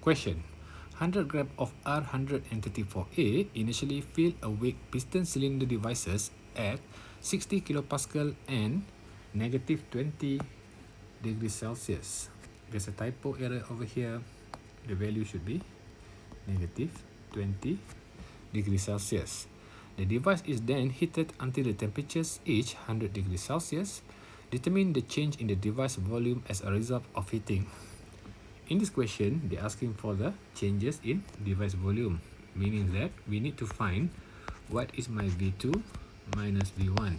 Question. 100 grams of R134A initially fill awake piston cylinder devices at 60 kilopascal and negative 20 degrees Celsius. There's a typo error over here. The value should be negative 20 degrees Celsius. The device is then heated until the temperatures reach 100 degrees Celsius. Determine the change in the device volume as a result of heating. In this question, they're asking for the changes in device volume, meaning that we need to find what is my V2 minus V1.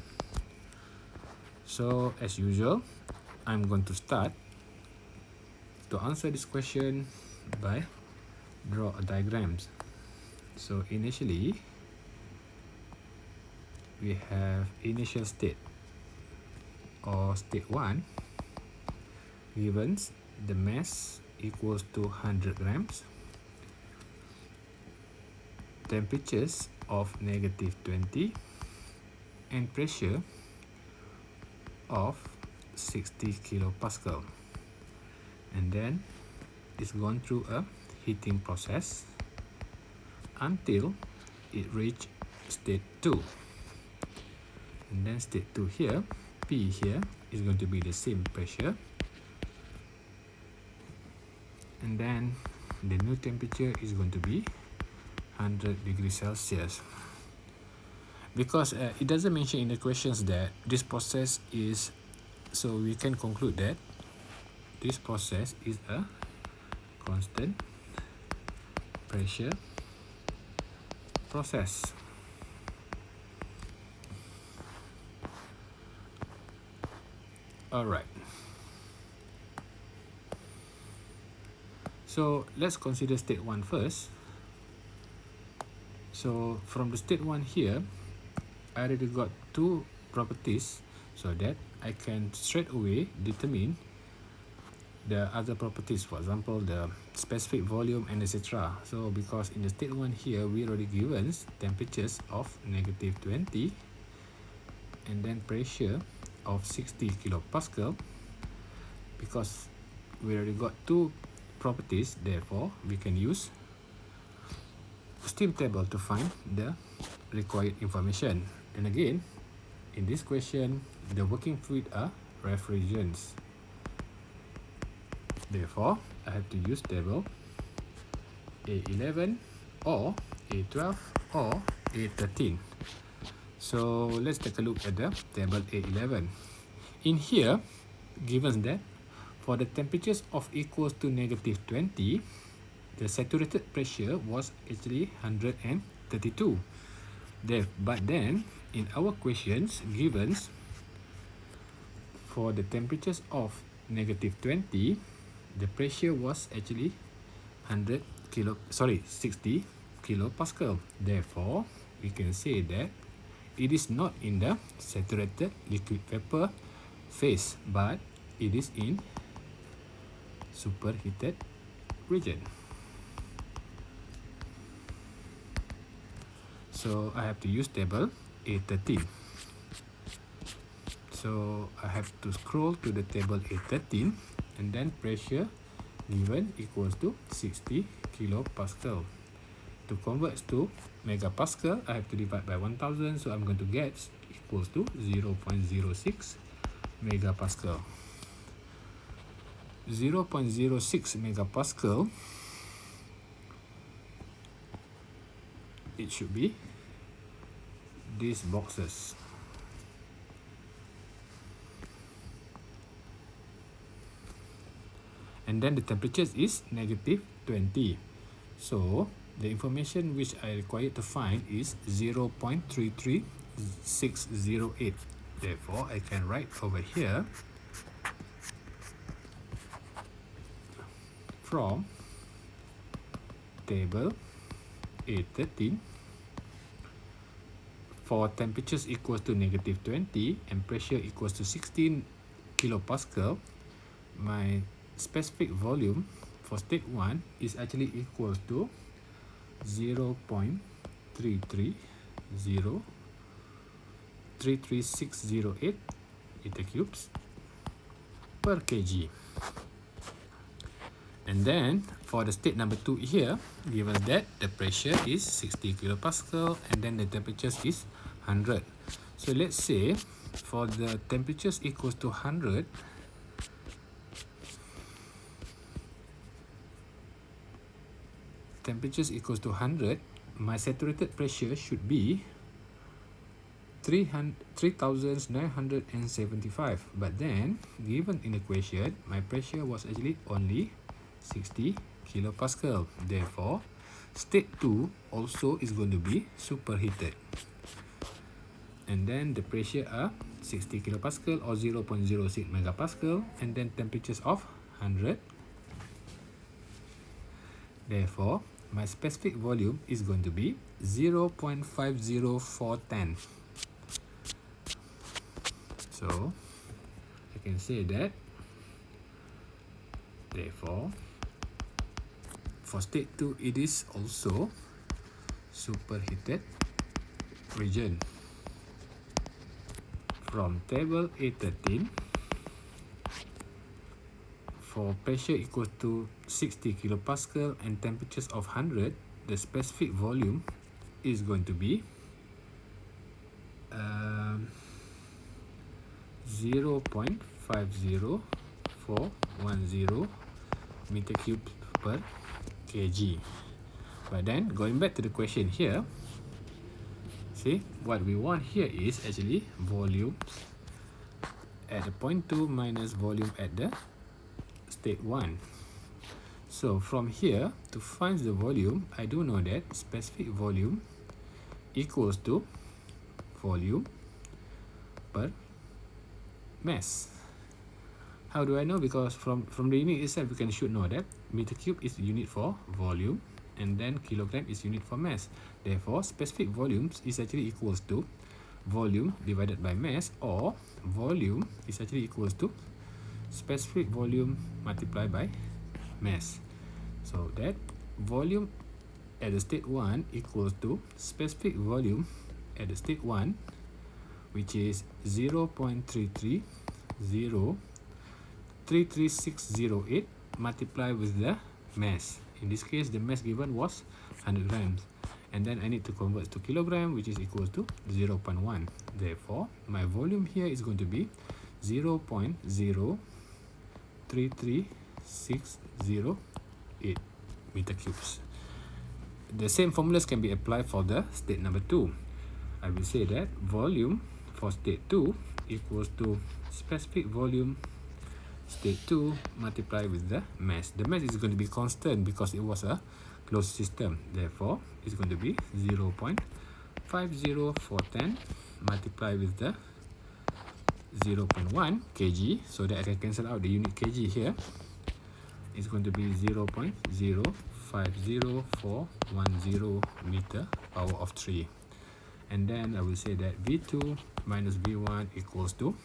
So, as usual, I'm going to start to answer this question by draw a diagrams. So, initially, we have initial state or state 1 given the mass equals to 100 grams, temperatures of negative 20 and pressure of 60 kilopascal, and then it's gone through a heating process until it reached state 2, and then state 2 here, P here is going to be the same pressure, and then the new temperature is going to be 100 degrees Celsius. Because it doesn't mention in the questions that this process is, so we can conclude that this process is a constant pressure process. Alright. So let's consider state 1 first. So from the state 1 here, I already got two properties so that I can straight away determine the other properties, for example, the specific volume and etc. So because in the state 1 here, we already given temperatures of negative 20 and then pressure of 60 kilopascal. Because we already got two properties, therefore we can use steam table to find the required information. And again, in this question, the working fluid are refrigerants. Therefore, I have to use table A11 or A12 or A13. So let's take a look at the table A11. In here, given that for the temperatures of equals to negative 20, the saturated pressure was actually 132. But then, in our questions given, for the temperatures of negative 20, the pressure was actually 60 kilopascal. Therefore, we can say that it is not in the saturated liquid vapor phase, but it is in superheated region. So I have to use table A13. So I have to scroll to the table A13 and then pressure given equals to 60 kilopascal. To convert to megapascal, I have to divide by 1000, so I'm going to get equals to 0.06 megapascal. 0.06 megapascal, it should be these boxes. And then the temperature is negative 20. So the information which I require to find is 0.33608. Therefore, I can write over here from table A13 for temperatures equals to negative 20 and pressure equals to 16 kilopascal, my specific volume for state 1 is actually equals to 0.33608 meter cubes per kg. And then for the state number 2 here, given that the pressure is 60 kilopascal and then the temperature is 100. So let's say for the temperatures equals to 100, my saturated pressure should be 3,975. But then, given in the equation, my pressure was actually only 60 kilopascal. Therefore, state 2 also is going to be superheated. And then the pressure are 60 kilopascal or 0.06 megapascal, and then temperatures of 100. Therefore, my specific volume is going to be 0.50410. So, I can say that, therefore, for state 2, it is also superheated region. From table A13, for pressure equals to 60 kilopascal and temperatures of 100, the specific volume is going to be 0.50410 meter cube per kg. But then, going back to the question here, see, what we want here is actually volume at the point 2 minus volume at the state 1. So from here, to find the volume, I do know that specific volume equals to volume per mass. How do I know? Because from the unit itself, we should know that meter cube is unit for volume and then kilogram is unit for mass. Therefore, specific volumes is actually equals to volume divided by mass, or volume is actually equals to specific volume multiplied by mass. So that volume at the state 1 equals to specific volume at the state 1, which is 0.330333608 multiplied with the mass. In this case, the mass given was 100 grams. And then I need to convert to kilogram, which is equals to 0.1. Therefore, my volume here is going to be 0.033608 meter cubes. The same formulas can be applied for the state number 2. I will say that volume for state 2 equals to specific volume state 2 multiplied with the mass. The mass is going to be constant because it was a closed system. Therefore, it's going to be 0.50410 multiplied with the 0.1 kg, so that I can cancel out the unit kg here. It's going to be 0.050410 meter power of 3. And then I will say that V2 minus V1 equals to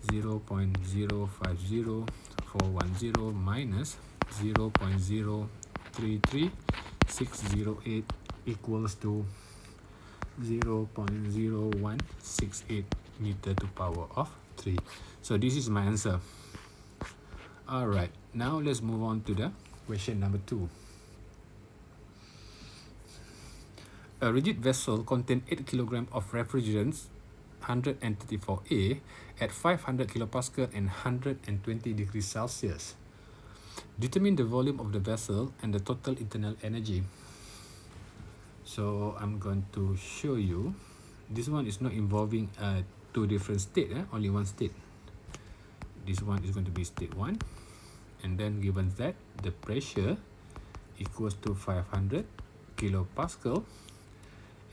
0.050410 minus 0.033608 equals to 0.0168 meter to power of 3. So this is my answer. Alright, now let's move on to the question number 2. A rigid vessel contains 8 kg of refrigerants 134A at 500 kilopascal and 120 degrees Celsius. Determine the volume of the vessel and the total internal energy. So I'm going to show you. This one is not involving two different states, only one state. This one is going to be state 1. And then given that the pressure equals to 500 kilopascal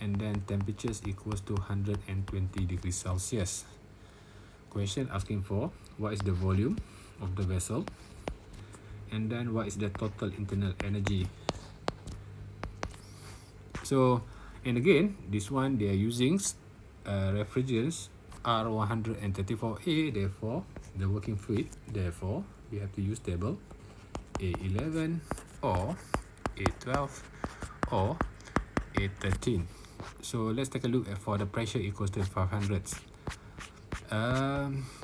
and then temperatures equals to 120 degrees Celsius. Question asking for what is the volume of the vessel and then what is the total internal energy. So, and again, this one they are using refrigerants R134A, therefore the working fluid, therefore we have to use table A11 or A12 or A13. So let's take a look at for the pressure equals to 500.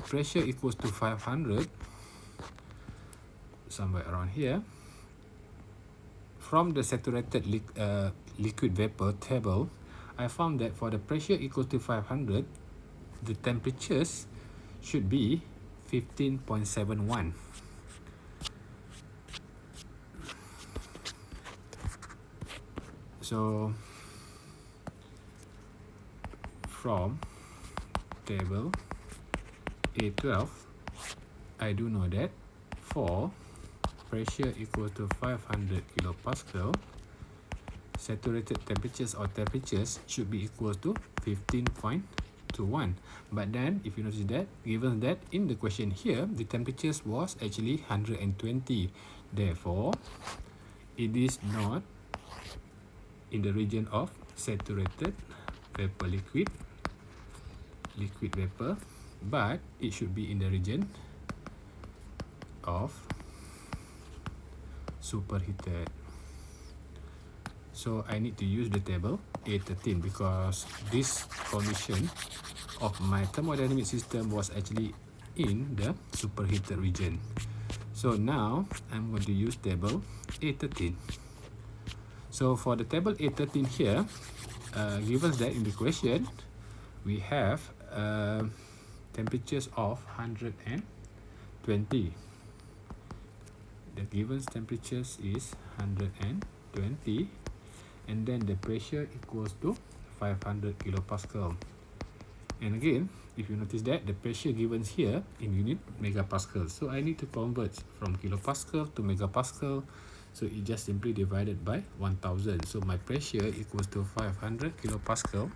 Pressure equals to 500. somewhere around here. From the saturated liquid vapor table, I found that for the pressure equal to 500, the temperatures should be 15.71. So from table A12, I do know that for pressure equal to 500 kilopascal, saturated temperatures or temperatures should be equal to 15.21. But then if you notice that, given that in the question here, the temperatures was actually 120. Therefore, it is not in the region of saturated vapor liquid vapor, but it should be in the region of superheated. So I need to use the table A13 because this condition of my thermodynamic system was actually in the superheated region. So now I'm going to use table A13. So for the table A13 here, given that in the question we have temperatures of 120. The given temperatures is 120, and then the pressure equals to 500 kilopascal. And again, if you notice that the pressure given here in unit megapascal, so I need to convert from kilopascal to megapascal. So it just simply divided by 1000. So my pressure equals to 500 kilopascal,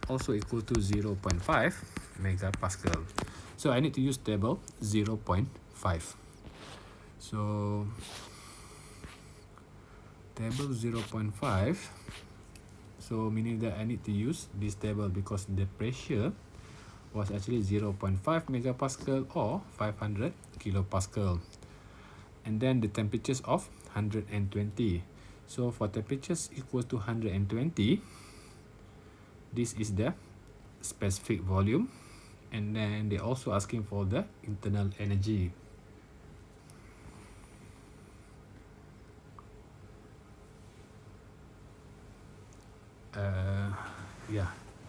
also equal to 0.5 megapascal. So I need to use table 0.5. So table 0.5, so meaning that I need to use this table because the pressure was actually 0.5 megapascal or 500 kilopascal. And then the temperatures of 120. So for temperatures equal to 120, this is the specific volume, and then they're also asking for the internal energy.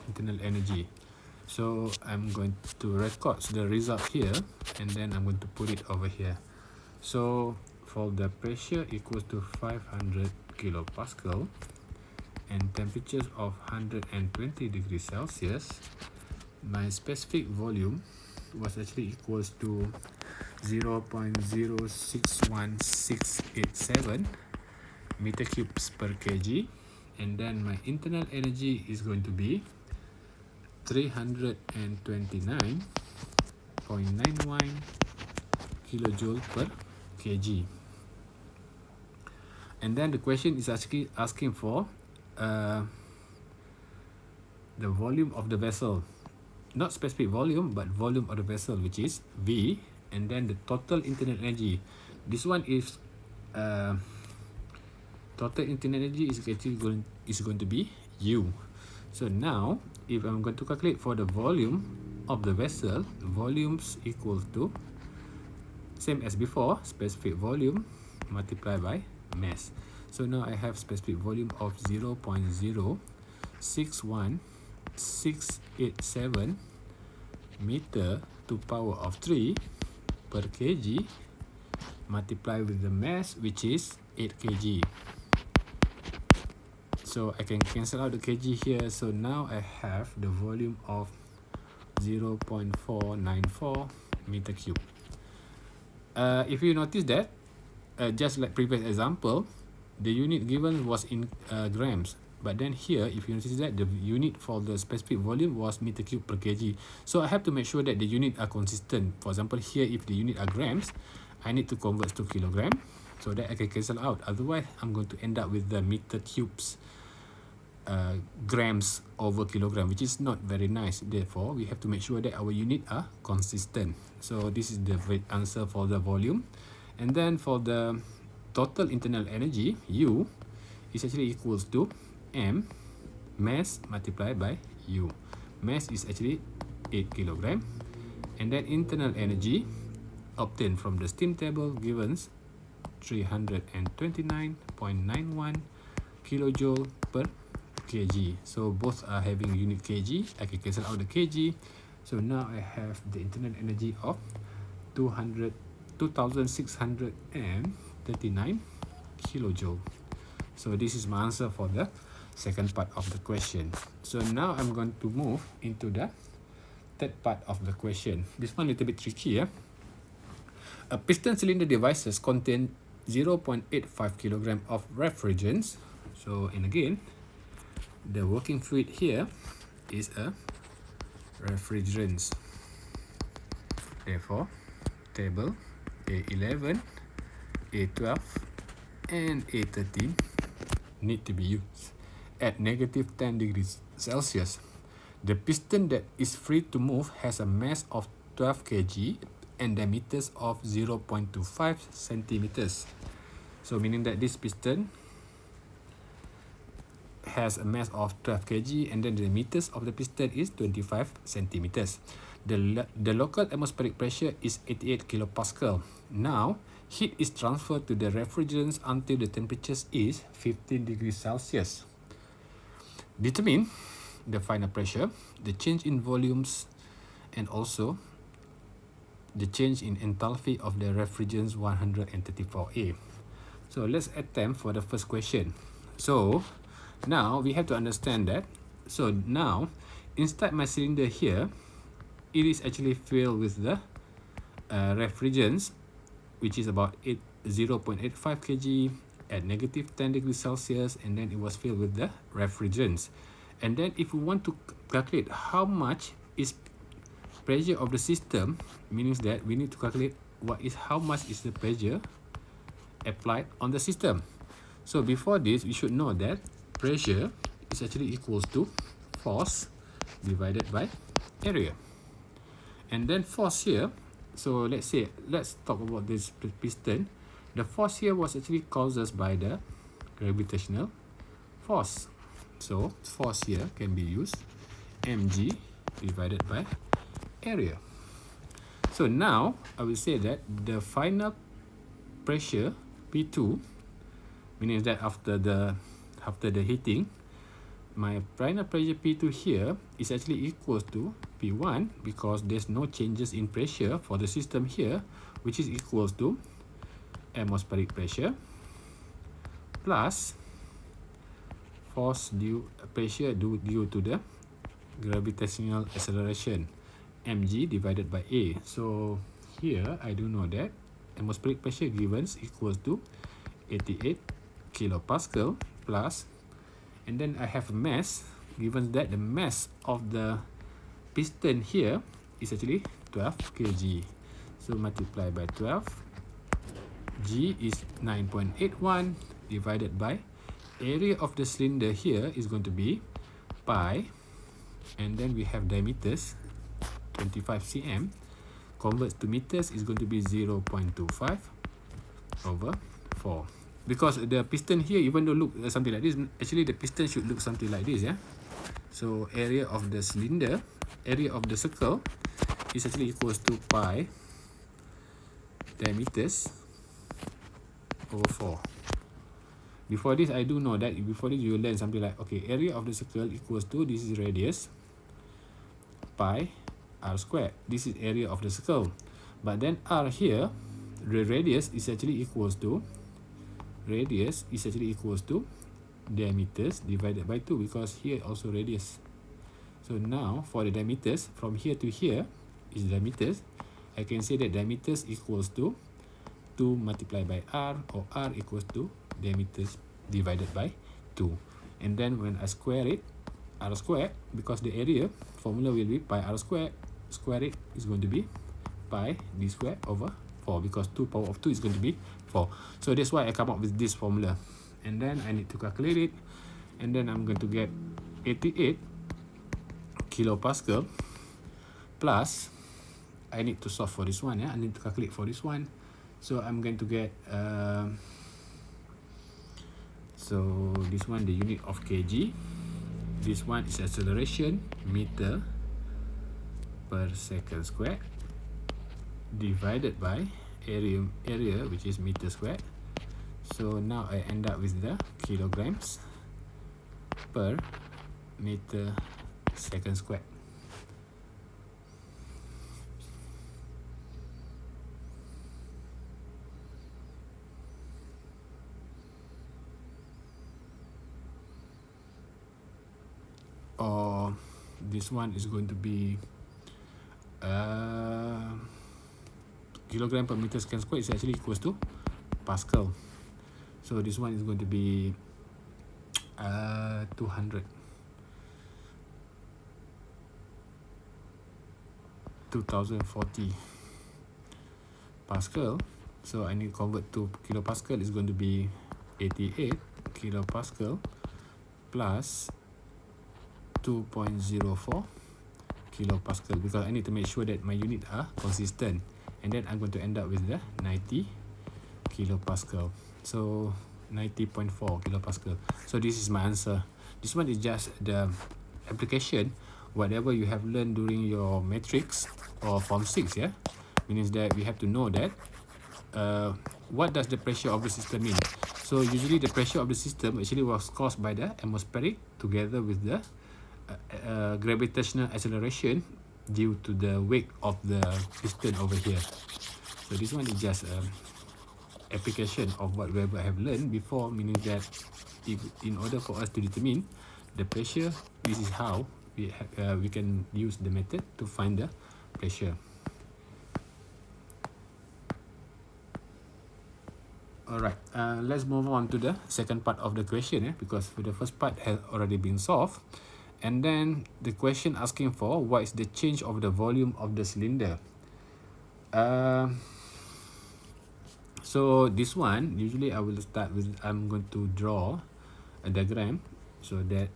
Internal energy. So I'm going to record the result here, and then I'm going to put it over here. So for the pressure equals to 500 kilopascal and temperatures of 120 degrees Celsius, my specific volume was actually equals to 0.061687 meter cubes per kg, and then my internal energy is going to be 329.91 kilojoule per kg. And then the question is actually asking for the volume of the vessel, not specific volume, but volume of the vessel, which is V, and then the total internal energy. This one is total internal energy is actually going to be U. So now, if I'm going to calculate for the volume of the vessel, volumes equal to, same as before, specific volume multiplied by mass. So now I have specific volume of 0.061687 meter to power of 3 per kg multiplied with the mass, which is 8 kg. So I can cancel out the kg here. So now I have the volume of 0.494 meter cube. If you notice that, just like previous example, the unit given was in grams. But then here, if you notice that the unit for the specific volume was meter cube per kg. So I have to make sure that the unit are consistent. For example, here if the unit are grams, I need to convert to kilogram so that I can cancel out. Otherwise, I'm going to end up with the meter cubes grams over kilogram, which is not very nice. Therefore, we have to make sure that our unit are consistent. So this is the answer for the volume. And then for the total internal energy, U, is actually equals to M mass multiplied by U. Mass is actually 8 kilogram. And then internal energy obtained from the steam table given 329.91 kilojoule per kg. So both are having unit kg. I can cancel out the kg. So now I have the internal energy of 2639 kilojoule. So this is my answer for the second part of the question. So now I'm going to move into the third part of the question. This one a little bit tricky. A piston cylinder devices contain 0.85 kilogram of refrigerants. So, and again, the working fluid here is a refrigerants. Therefore, table A11, A12, and A13 need to be used at negative 10 degrees Celsius. The piston that is free to move has a mass of 12 kg and diameters of 0.25 centimeters. So meaning that this piston has a mass of 12 kg and then the diameters of the piston is 25 centimeters. The local atmospheric pressure is 88 kilopascal. Now, heat is transferred to the refrigerants until the temperature is 15 degrees Celsius. Determine the final pressure, the change in volumes, and also the change in enthalpy of the refrigerants 134A. So let's attempt for the first question. So now we have to understand that. So now inside my cylinder here, it is actually filled with the refrigerants, which is about 0.85 kg at negative 10 degrees Celsius, and then it was filled with the refrigerants. And then if we want to calculate how much is pressure of the system, means that we need to calculate how much is the pressure applied on the system. So before this, we should know that pressure is actually equals to force divided by area. And then force here, so let's talk about this piston. The force here was actually caused by the gravitational force. So force here can be used mg divided by area. So now I will say that the final pressure P2, meaning that after the heating, my final pressure P2 here is actually equals to P1 because there's no changes in pressure for the system here, which is equals to atmospheric pressure plus pressure due to the gravitational acceleration mg divided by A. So here I do know that atmospheric pressure given equals to 88 kilopascal plus, and then I have mass, given that the mass of the piston here is actually 12 kg. So multiply by 12, G is 9.81 divided by area of the cylinder here is going to be pi, and then we have diameters 25 cm, converts to meters is going to be 0.25 over 4. Because the piston here, even though look something like this, actually the piston should look something like this, yeah. So area of the cylinder, area of the circle is actually equals to pi diameters over 4. Before this, I do know that before this you will learn something like, okay, area of the circle equals to, this is radius, pi r squared. This is area of the circle. But then r here, the radius is actually equals to diameters divided by 2 because here also radius. So now for the diameters, from here to here is diameters. I can say that diameters equals to 2 multiplied by r, or r equals to diameters divided by 2. And then when I square it, r squared, because the area formula will be pi r squared, square it is going to be pi d squared over 4, because 2 power of 2 is going to be 4. So that's why I come up with this formula. And then I need to calculate it, and then I'm going to get 88 kilopascal plus, I need to solve for this one, I need to calculate for this one. So I'm going to get so this one, the unit of kg, this one is acceleration, meter per second squared, divided by area which is meter squared. So now I end up with the kilograms per meter second squared. Or this one is going to be kilogram per meter second squared is actually equals to Pascal. So this one is going to be 200. 2040 Pascal. So I need to convert to kilopascal. Is going to be 88 kilopascal plus 2.04 kilopascal, because I need to make sure that my units are consistent, and then I'm going to end up with the 90 kilopascal. So 90.4 kilopascal. So this is my answer. This one is just the application whatever you have learned during your matrix or form 6, yeah, means that we have to know that what does the pressure of the system mean. So usually the pressure of the system actually was caused by the atmospheric together with the gravitational acceleration due to the weight of the piston over here. So this one is just application of what we have learned before, meaning that if in order for us to determine the pressure, this is how we can use the method to find the pressure. Alright, let's move on to the second part of the question, because the first part has already been solved. And then the question asking for what is the change of the volume of the cylinder. So this one, usually I will start with, I'm going to draw a diagram so that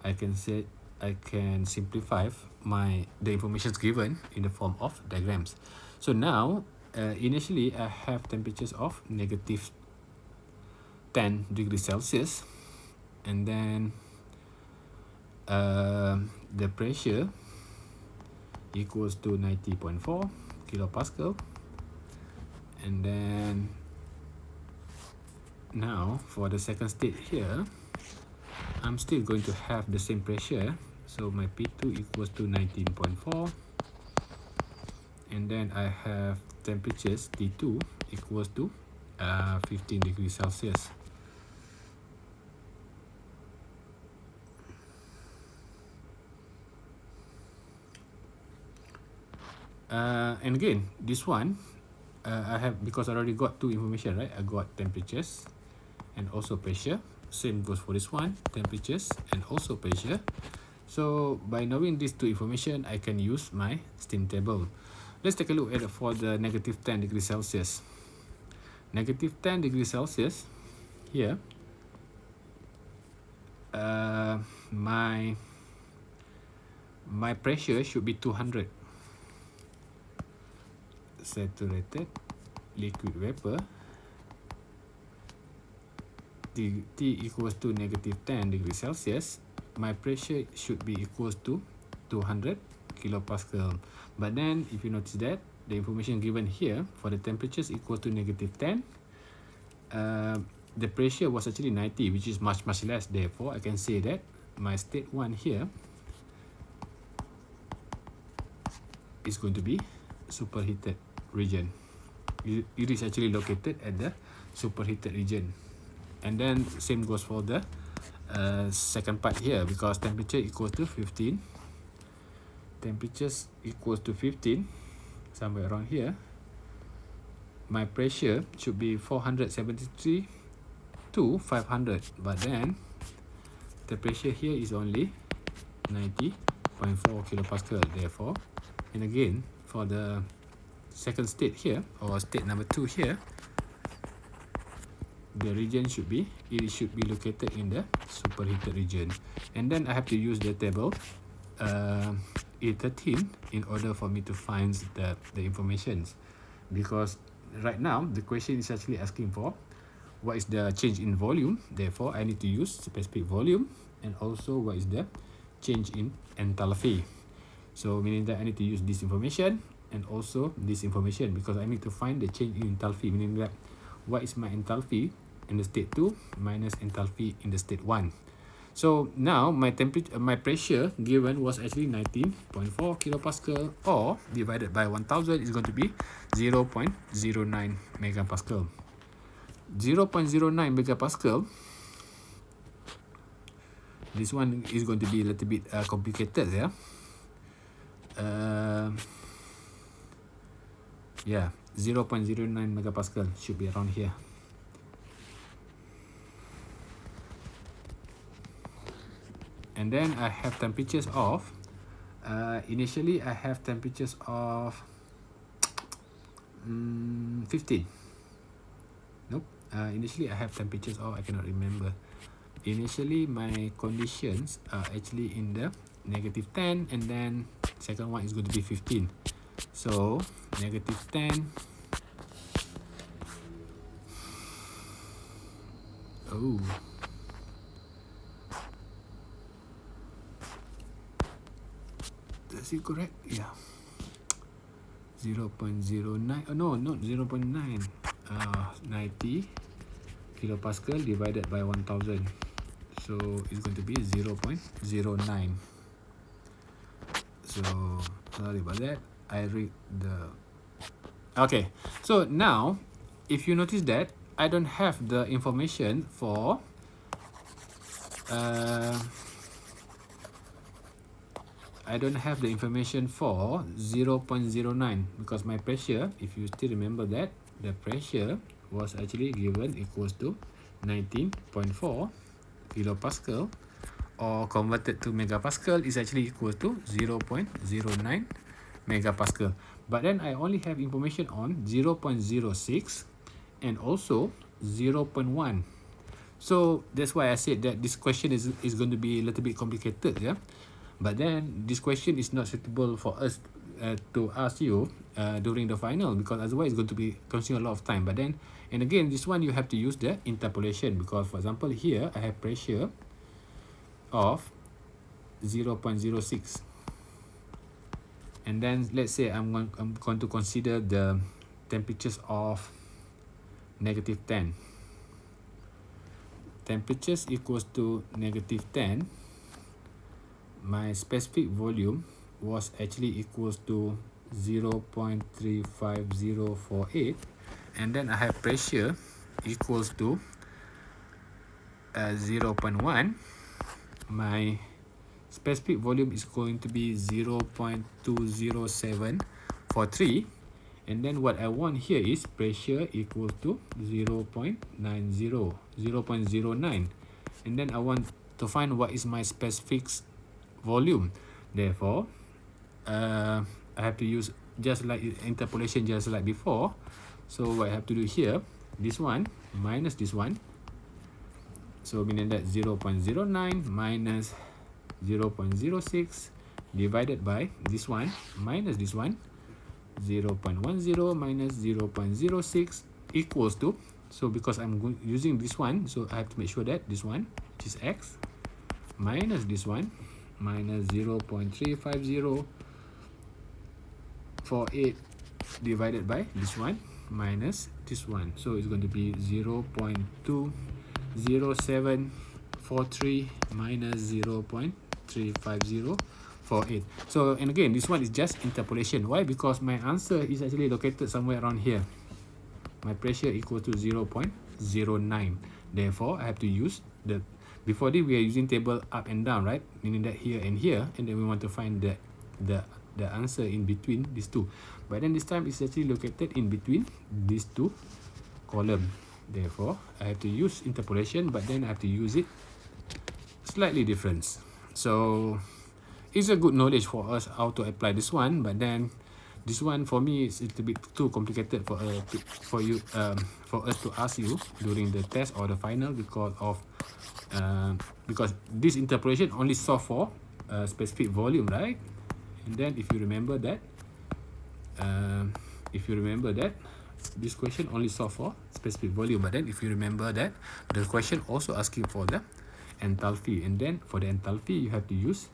I can simplify the information given in the form of diagrams. So now, initially I have temperatures of negative 10 degrees Celsius, and then the pressure equals to 90.4 kilopascal, and then now for the second state here, I'm still going to have the same pressure, so my P2 equals to 19.4, and then I have temperatures T2 equals to 15 degrees Celsius. And again, this one I have, because I already got two information, right? I got temperatures and also pressure. Same goes for this one, temperatures and also pressure. So by knowing these two information, I can use my steam table. Let's take a look at it for the negative 10 degrees Celsius. Negative 10 degrees Celsius here, my pressure should be 200. Saturated liquid vapor, T equals to negative 10 degrees Celsius, my pressure should be equals to 200 kilopascal. But then if you notice that the information given here for the temperatures equal to negative 10, the pressure was actually 90, which is much less. Therefore I can say that my state 1 here is going to be superheated region. It is actually located at the superheated region. And then same goes for the second part here, because temperature equals to 15, temperatures equals to 15, somewhere around here, my pressure should be 473 to 500, but then the pressure here is only 90.4 kilopascal. Therefore, and again for the second state here, or state number 2 here, the region should be located in the superheated region. And then I have to use the table E13 in order for me to find the informations, because right now the question is actually asking for what is the change in volume. Therefore I need to use specific volume, and also what is the change in enthalpy. So meaning that I need to use this information, and also this information, because I need to find the change in enthalpy, meaning that what is my enthalpy in the state 2 minus enthalpy in the state 1. So now my temperature, my pressure given was actually 19.4 kilopascal, or divided by 1000 is going to be 0.09 megapascal. 0.09 megapascal, this one is going to be a little bit complicated, yeah. Yeah, 0.09 megapascal should be around here. And then I have temperatures of, initially I have temperatures of 15. Nope, initially I have temperatures of, I cannot remember. Initially my conditions are actually in the -10, and then second one is going to be 15. So -10, oh, is it correct? Yeah, 0.09, oh no, not 0.9, 90 kilopascal divided by 1000, so it's going to be 0.09. So sorry about that, I read the, okay. So now if you notice that I don't have the information for I don't have the information for 0.09, because my pressure, if you still remember that, the pressure was actually given equals to 19.4 kilopascal, or converted to megapascal is actually equal to 0.09 megapascal. But then I only have information on 0.06 and also 0.1. So that's why I said that this question is going to be a little bit complicated, yeah. But then this question is not suitable for us to ask you during the final, because otherwise it's going to be consuming a lot of time. But then, and again, this one you have to use the interpolation, because for example here I have pressure of 0.06, and then let's say I'm going to consider the temperatures of -10. Temperatures equals to -10. My specific volume was actually equals to 0.35048, and then I have pressure equals to 0.1. My specific volume is going to be 0.20743, and then what I want here is pressure equal to 0.09, and then I want to find what is my specific volume. Therefore I have to use just like interpolation, just like before. So what I have to do here, this one minus this one, so meaning that 0.09 minus 0.06 divided by this one minus this one, 0.10 minus 0.06 equals to, so because I'm using this one, so I have to make sure that this one, which is x, minus this one minus 0.35048 divided by this one minus this one, so it's going to be 0.20743 minus 0.35048. So, and again, this one is just interpolation. Why? Because my answer is actually located somewhere around here. My pressure equal to 0.09. Therefore I have to use the, before this we are using table up and down, right? Meaning that here and here, and then we want to find the answer in between these two. But then this time it's actually located in between these two columns. Therefore I have to use interpolation, but then I have to use it slightly different. So it's a good knowledge for us how to apply this one, but then this one for me is a little bit too complicated for you for us to ask you during the test or the final, because this interpolation only solve for specific volume, right? And then if you remember that this question only solve for specific volume, but then if you remember that the question also asking for the enthalpy, and then for the enthalpy you have to use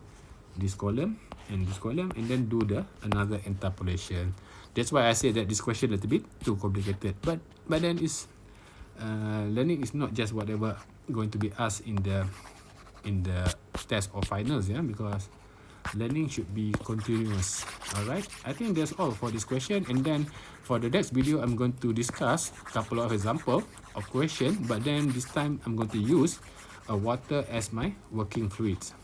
this column and this column, and then do the another interpolation. That's why I say that this question a little bit too complicated. But then it's learning is not just whatever going to be asked in the test or finals, yeah, because learning should be continuous. All right, I think that's all for this question, and then for the next video I'm going to discuss a couple of example of question, but then this time I'm going to use water as my working fluids.